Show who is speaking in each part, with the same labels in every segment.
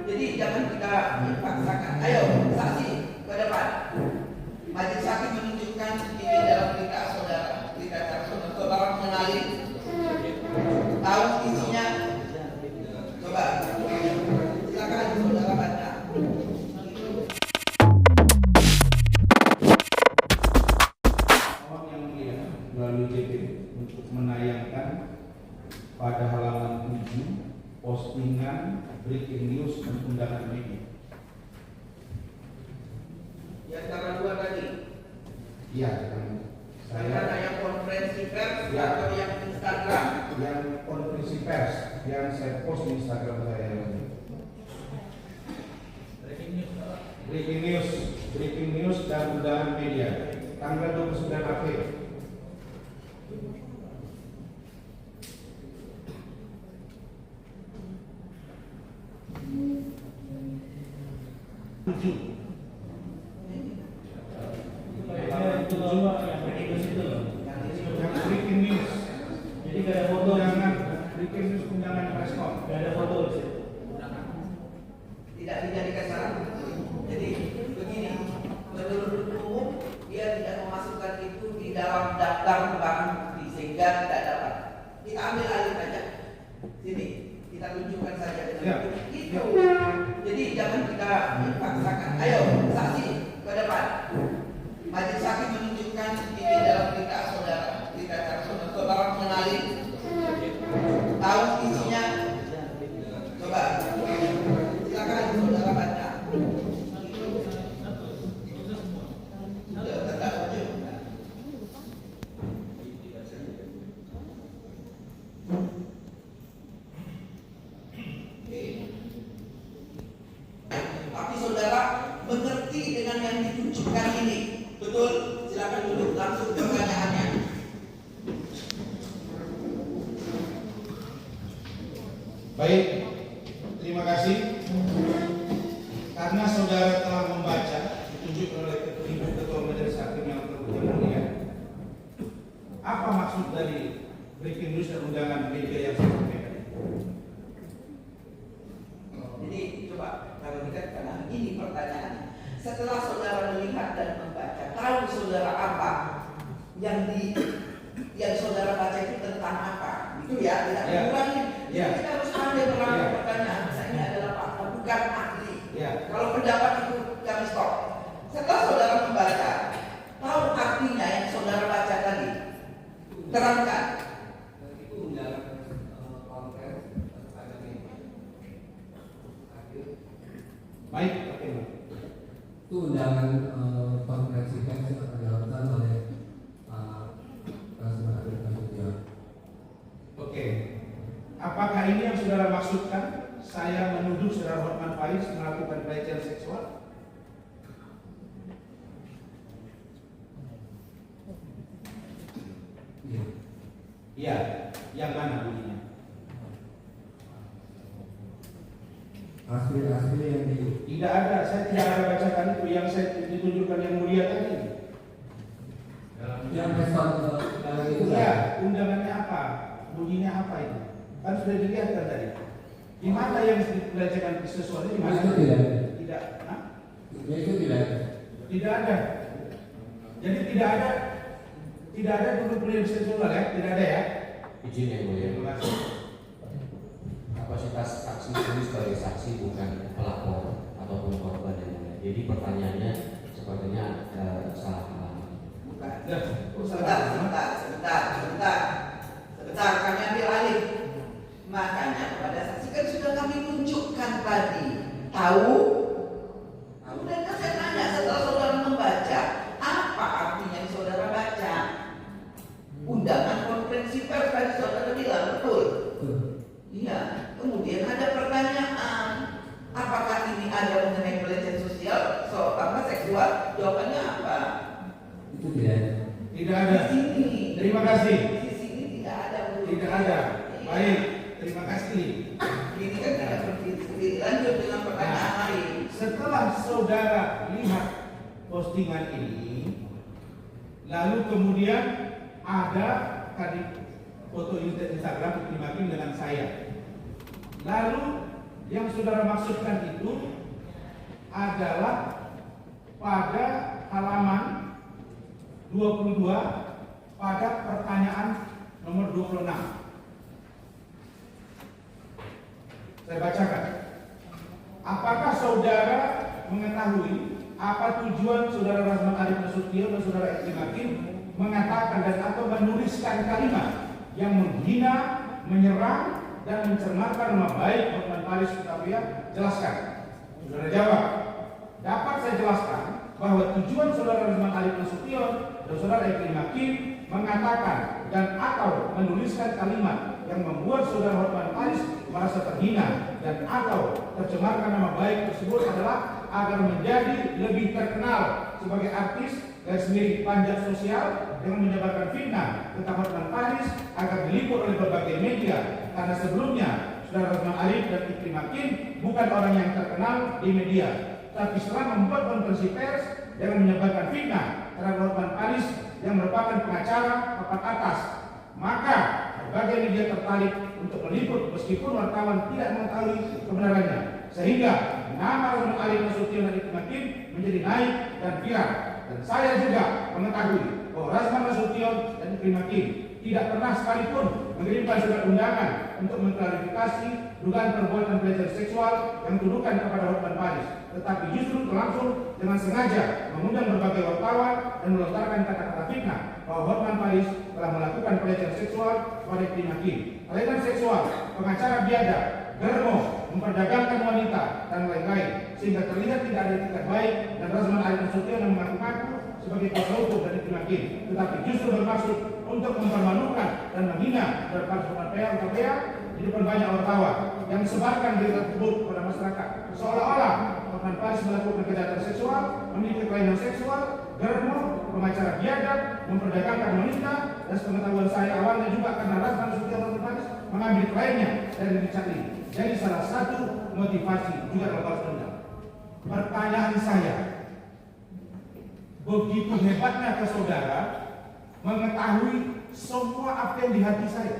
Speaker 1: Jadi jangan kita paksakan. Ayo, saksi ke depan. Majelis hakim menunjukkan ini dalam berita saudara. Berita saudara mengenali, tahu isinya. Coba, silakan saudara baca.
Speaker 2: Yang mulia melalui JP untuk menayangkan pada halaman 7 postingan breaking news dan undangan media.
Speaker 1: Di antara dua tadi.
Speaker 2: Iya,
Speaker 1: Saya yang konferensi pers
Speaker 2: ya,
Speaker 1: atau yang Instagram.
Speaker 2: yang konferensi pers yang saya post di Instagram saya. Breaking news dan undangan media tanggal 29 April. Breaking news.
Speaker 3: Jadi gak ada foto,
Speaker 2: Undangan breaking news, undangan respon.
Speaker 3: gak ada foto di situ.
Speaker 1: Tidak dijadikan syarat. Jadi begini, menurut umum dia tidak memasukkan itu di dalam daftar barang bukti sehingga tidak dapat. Kita ambil alih saja. Sini kita tunjukkan saja dengan
Speaker 2: Ya.
Speaker 1: itu. Jadi jangan kita paksakan. Ayo, saksi ke depan. Majelis hakim menunjukkan ini dalam berita saudara. Berita saudara mengenali, tahu isinya. Coba, silakan saudara baca. Tapi saudara mengerti dengan yang ditunjukkan ini. Betul? Silakan duduk langsung pertanyaannya.
Speaker 2: Baik, terima kasih. Karena saudara telah membaca ditunjuk oleh Ibu Ketua Majelis Hakim yang mulia. Apa maksud dari breaking news dan undangan media yang saya sampaikan?
Speaker 1: Jadi coba klarifikasi karena ini pertanyaannya. Setelah saudara melihat dan membaca, tahu saudara apa yang saudara baca itu tentang apa? Itu ya, tidak
Speaker 2: Ya.
Speaker 1: mengulangi.
Speaker 2: Ya.
Speaker 1: Kita harus pandai merangkai
Speaker 2: Ya.
Speaker 1: pertanyaan. Saya ini adalah pakar, bukan ahli.
Speaker 2: Ya.
Speaker 1: Kalau pendapat itu kami stop. Setelah saudara membaca, tahu artinya yang saudara baca tadi? Terangkan.
Speaker 4: Itu undangan konferensi ada media.
Speaker 2: Baik, oke.
Speaker 4: Itu undangan konferensi pers yang akan dilakukan oleh Kasman Adil Nasution.
Speaker 2: Oke. Apakah ini yang saudara maksudkan? Saya menuduh saudara Hotman Paris melakukan pelecehan seksual?
Speaker 4: Iya.
Speaker 2: Iya. Yang mana bunyinya?
Speaker 4: Asli yang di
Speaker 2: Tidak ada. Saya tidak ada bacakan itu. Yang saya ditunjukkan yang mulia tadi.
Speaker 4: yang respon dalam itu
Speaker 2: Iya. Undangannya apa? Bunyinya apa itu? Kan sudah dilihat kan tadi. Di mana yang dilecehkan seksual ini? Di mana?
Speaker 4: Itu tidak ada.
Speaker 2: Tidak. Hah?
Speaker 4: Ya, itu tidak ada.
Speaker 2: Tidak ada. Jadi tidak ada dulu pelecehan seksual ya? Tidak ada ya?
Speaker 5: Izin yang mulia,
Speaker 2: Terima kasih.
Speaker 5: kapasitas saksi ini sebagai saksi bukan pelapor ataupun korban yang mulia. Jadi pertanyaannya sepertinya salah paham.
Speaker 1: Bukan.
Speaker 2: Dah.
Speaker 1: Sebentar, kami ambil alih. Makanya kepada saksi kan sudah kami tunjukkan tadi. Tahu? Dan kan saya tanya setelah saudara membaca, apa artinya yang saudara baca? Undangan konferensi pers tadi saudara bilang, betul? Iya. Kemudian ada pertanyaan, apakah ini ada mengenai pelecehan sosial, apa seksual? Jawabannya apa?
Speaker 4: Itu tidak ada.
Speaker 2: Tidak ada.
Speaker 1: Di sini.
Speaker 2: Terima kasih.
Speaker 1: Di sini tidak ada. Bu.
Speaker 2: Tidak ada. Baik. Terima kasih.
Speaker 1: Ini kan tidak berdiri. Lanjut dengan pertanyaan lain.
Speaker 2: Setelah saudara lihat postingan ini, lalu kemudian ada tadi foto Instagram Hakim dengan saya. Lalu yang saudara maksudkan itu adalah pada halaman 22 pada pertanyaan nomor 26. Saya bacakan. Apakah saudara mengetahui apa tujuan saudara Rasman Arif Nasution dan saudara Eki Makin mengatakan dan atau menuliskan kalimat yang menghina, menyerang, dan mencemarkan nama baik Hotman Paris Hutapea? Jelaskan. Saudara jawab. Dapat saya jelaskan bahwa tujuan saudara Rasman Arif Nasution dan saudara Eki Makin mengatakan dan atau menuliskan kalimat yang membuat saudara Hotman Paris merasa terhina dan atau tercemarkan nama baik tersebut adalah agar menjadi lebih terkenal sebagai artis garis miring panjat sosial dengan menyebarkan fitnah tentang Hotman Paris agar diliput oleh berbagai media, karena sebelumnya saudara Rasman Arif dan Eki Makin bukan orang yang terkenal di media, tapi setelah membuat konferensi pers dengan menyebarkan fitnah terhadap Hotman Paris yang merupakan pengacara papan atas, maka berbagai media tertarik untuk meliput meskipun wartawan tidak mengetahui kebenarannya, sehingga nama Rasman Arif Nasution dan Eki Makin menjadi naik dan viral. Dan saya juga mengetahui bahwa Rasman Nasution dan Eki Makin tidak pernah sekalipun mengirimkan surat undangan untuk mengklarifikasi dugaan perbuatan pelecehan seksual yang dituduhkan kepada Hotman Paris, tetapi justru langsung dengan sengaja mengundang berbagai wartawan dan melontarkan kata-kata fitnah bahwa Hotman Paris telah melakukan pelecehan seksual kepada Eki Makin. Pelecehan seksual, pengacara biadab, germo, memperdagangkan wanita, dan lain-lain, sehingga terlihat tidak ada etikat baik dan Rasman Arif Nasution yang mengaku-ngaku sebagai kuasa hukum dari Eki Makin, tetapi justru bermaksud untuk mempermalukan dan menghina terhadap Hutapea di depan banyak wartawan yang sebarkan berita tersebut kepada masyarakat, seolah-olah Hotman Paris melakukan kejahatan seksual, memiliki kelainan seksual, germo, pengacara biadab, memperdagangkan wanita, dan sepengetahuan saya awalnya juga karena Rasman Nasution dan Hotman Paris mengambil kliennya dari Richard Lee. Jadi salah satu motivasi juga lepas dendam. Pertanyaan saya, begitu hebatnya ke saudara mengetahui semua apa yang di hati saya.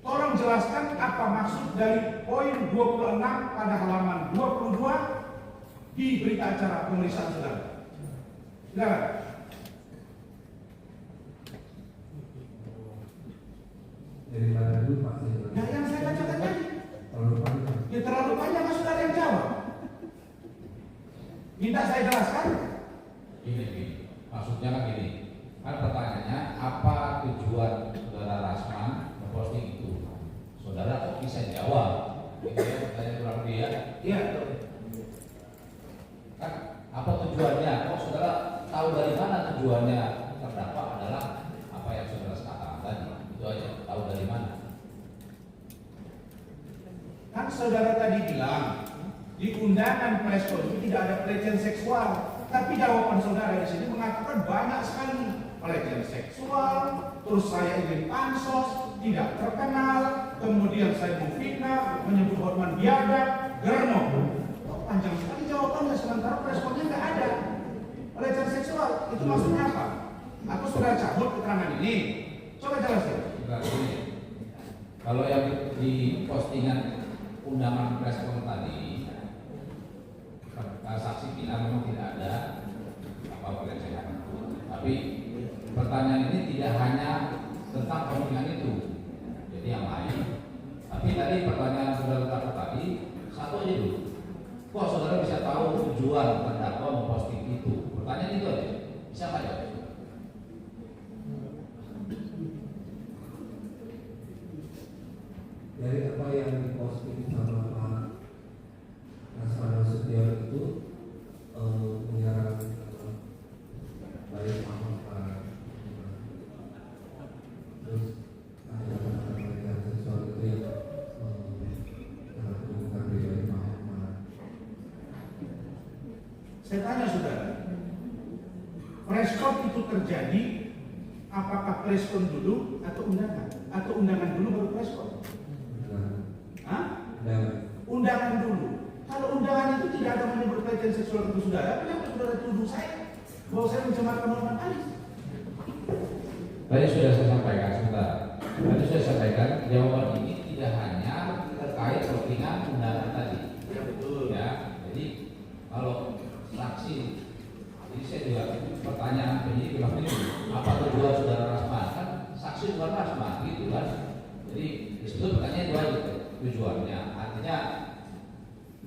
Speaker 2: Tolong jelaskan apa maksud dari poin 26 pada halaman 22 di berita acara pemeriksaan saudara. Silakan.
Speaker 4: Dari mana dulu Pak?
Speaker 2: Nah, yang saya bacakan tadi.
Speaker 4: Terlalu panjang.
Speaker 2: Ya terlalu panjang, kan saudara yang jawab. Minta saya jelaskan.
Speaker 6: Gini, maksudnya kan gini, kan pertanyaannya apa tujuan saudara Rasman memposting itu? Saudara kok bisa jawab? Gitu ya, pertanyaan kurang lebih ya.
Speaker 2: Iya.
Speaker 6: Kan apa tujuannya? Kok saudara tahu dari mana tujuannya terdakwa adalah apa yang saudara katakan tadi? Itu aja, tahu dari mana?
Speaker 2: Kan saudara tadi bilang di undangan press conference tidak ada pelecehan seksual, tapi jawaban saudara di sini mengatakan banyak sekali pelecehan seksual. Terus saya ingin pansos, tidak terkenal, kemudian saya memfitnah, menyebut Hotman biadab, germo. Oh, panjang sekali jawabannya, sementara press conference nggak ada pelecehan seksual. Itu maksudnya apa? Aku sudah cabut keterangan ini. Coba jelasin.
Speaker 6: Enggak, gini. Kalau yang di postingan undangan press conference tadi, saksi bilang memang tidak ada apa pelecehan. Tapi pertanyaan ini tidak hanya tentang postingan itu, jadi yang lain. Tapi tadi pertanyaan saudara tadi satu aja dulu. Kok saudara bisa tahu tujuan terdakwa memposting itu? Pertanyaan itu aja. Bisa nggak jawab?
Speaker 4: Dari apa yang diposting sama Pak Rasman Nasution itu menyerang baik Ahmad Pak, terus ada pelecehan seksual itu yang bukan pribadi Ahmad.
Speaker 2: Saya tanya saudara, preskon itu terjadi apakah preskon dulu atau undangan? Atau undangan dulu baru preskon? Hah? Undangan dulu. Kalau undangan itu tidak ada menyebut pelecehan seksual ke saudara, kenapa saudara tuduh saya bahwa saya mencemarkan Hotman Paris?
Speaker 6: Tadi sudah saya sampaikan sebentar. Tadi sudah saya sampaikan jawaban ini tidak hanya terkait postingan undangan tadi.
Speaker 2: Ya betul.
Speaker 6: Ya, jadi kalau saksi, jadi saya juga pertanyaan penyidik bilang ini, apa tujuan saudara Rasman? Kan saksi bukan Rasman, gitu kan? Jadi disitu pertanyaan itu aja tujuannya. Artinya,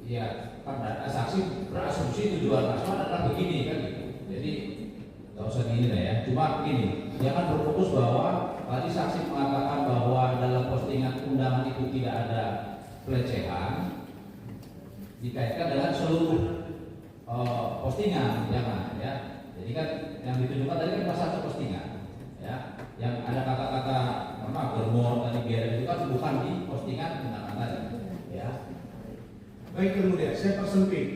Speaker 6: ya kan saksi berasumsi tujuan Rasman adalah begini kan gitu. Jadi nggak usah gini lah ya. Cuma begini, jangan berfokus bahwa tadi saksi mengatakan bahwa dalam postingan undangan itu tidak ada pelecehan, dikaitkan dengan seluruh postingan, jangan ya. Jadi kan yang ditunjukkan tadi kan satu postingan, ya. Yang ada kata-kata germor tadi biar itu kan bukan di postingan undangan tadi, ya.
Speaker 2: Baik, kemudian saya persempit.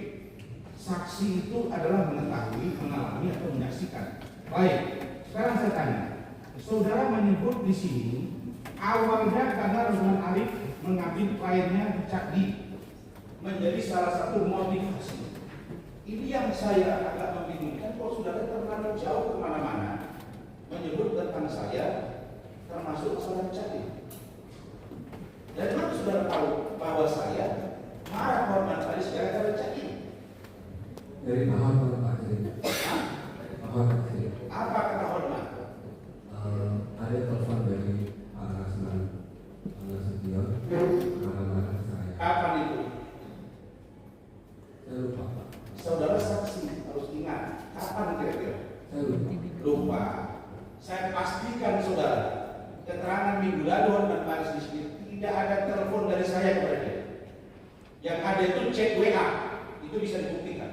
Speaker 2: Saksi itu adalah mengetahui, mengalami atau menyaksikan. Baik, sekarang saya tanya. Saudara menyebut di sini awalnya karena Rosman Arif mengambil kliennya Cak D menjadi salah satu motivasi. Ini yang saya agak membingungkan. Kalau saudara terlalu jauh kemana-mana menyebut tentang saya, termasuk saudara Cak D. Dan mana saudara tahu bahwa saya marah Hormat Paris gara-gara Cak D?
Speaker 4: Dari tahun Pak Jadi. Tahun Pak Jadi.
Speaker 2: Apa kata Hormat?
Speaker 4: Ada telepon dari Pak Rasman Nasution marah-marah saya.
Speaker 2: Kapan itu?
Speaker 4: Saya lupa Pak.
Speaker 2: Saudara saksi harus ingat. Kapan kira-kira?
Speaker 4: Saya lupa.
Speaker 2: Lupa. Saya pastikan saudara, keterangan minggu lalu Hormat Paris di sini tidak ada telepon dari saya kepada dia. Yang ada itu chat WA, itu bisa dibuktikan.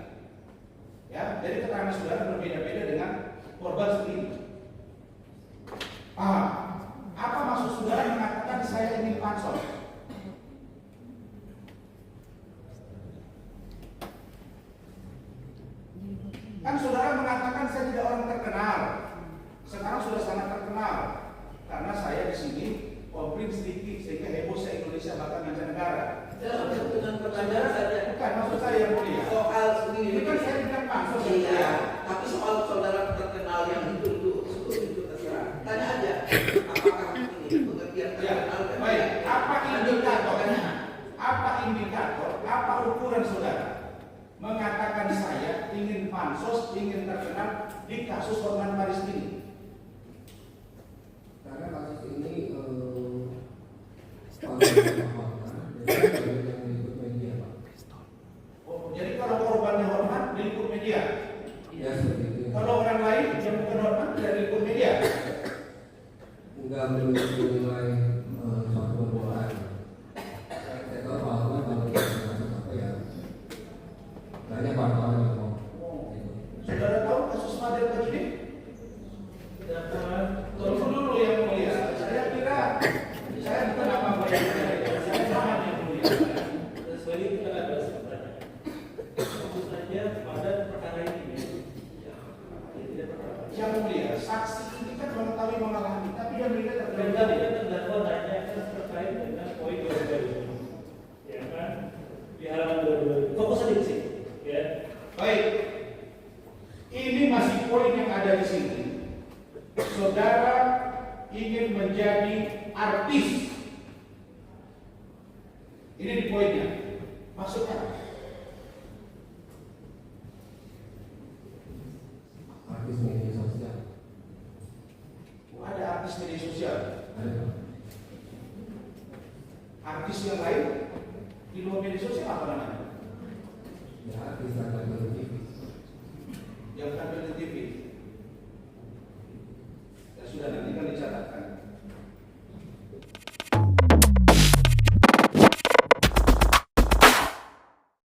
Speaker 2: Ya, jadi keterangan saudara berbeda-beda dengan korban sendiri. Paham? Apa maksud saudara mengatakan saya ingin pansos? Kan saudara mengatakan saya tidak orang terkenal. Sekarang sudah sangat terkenal karena saya di sini konflik sedikit sehingga heboh se-Indonesia bahkan mancanegara.
Speaker 1: Dengan pertanyaan saja.
Speaker 2: Bukan maksud saya yang mulia.
Speaker 1: Soal sendiri.
Speaker 2: Ini kan saya bilang pansos.
Speaker 1: Iya, tapi soal saudara terkenal yang itu terserah. Tanya aja, apakah ini pengertian
Speaker 2: Ya,
Speaker 1: terkenal?
Speaker 2: baik. Apa indikatornya? Apa indikator? Apa ukuran saudara mengatakan saya ingin pansos, ingin terkenal di kasus Hormat Paris ini?
Speaker 4: Karena kasus ini jadi yang ikut media Pak.
Speaker 2: Oh, jadi kalau korbannya Hormat diliput media,
Speaker 4: Ya seperti itu.
Speaker 2: kalau orang lain yang bukan Hormat tidak diliput media.
Speaker 4: Enggak menilai suatu perbuatan. Saya tahu bahwa kalau kita masuk apa ya banyak wartawan yang ngomong.
Speaker 2: Saudara tahu kasus Fadil begini? Tunggu dulu yang mulia. Saya kira saya bukan apa-apa yang saya paham yang mulia.
Speaker 3: Sebagai kita ada sebenarnya. Fokus saja pada perkara ini. Ya, tidak perkara.
Speaker 2: Yang mulia, saksi ini kan mengetahui mengalami, tapi dia melihat
Speaker 3: Dan
Speaker 2: terjadi.
Speaker 3: tadi kan terdakwa nanya kan terkait dengan poin 22 ini. Ya kan? Di halaman 22. Fokus saja di sini. Ya.
Speaker 2: Baik, ini masih poin yang ada di sini. Saudara ingin menjadi artis. Ini di poinnya. Maksudnya
Speaker 4: Artis media sosial.
Speaker 2: ada artis media sosial,
Speaker 4: Ada Pak.
Speaker 2: artis yang lain di luar media sosial apa namanya?
Speaker 4: Ya artis tanda kutip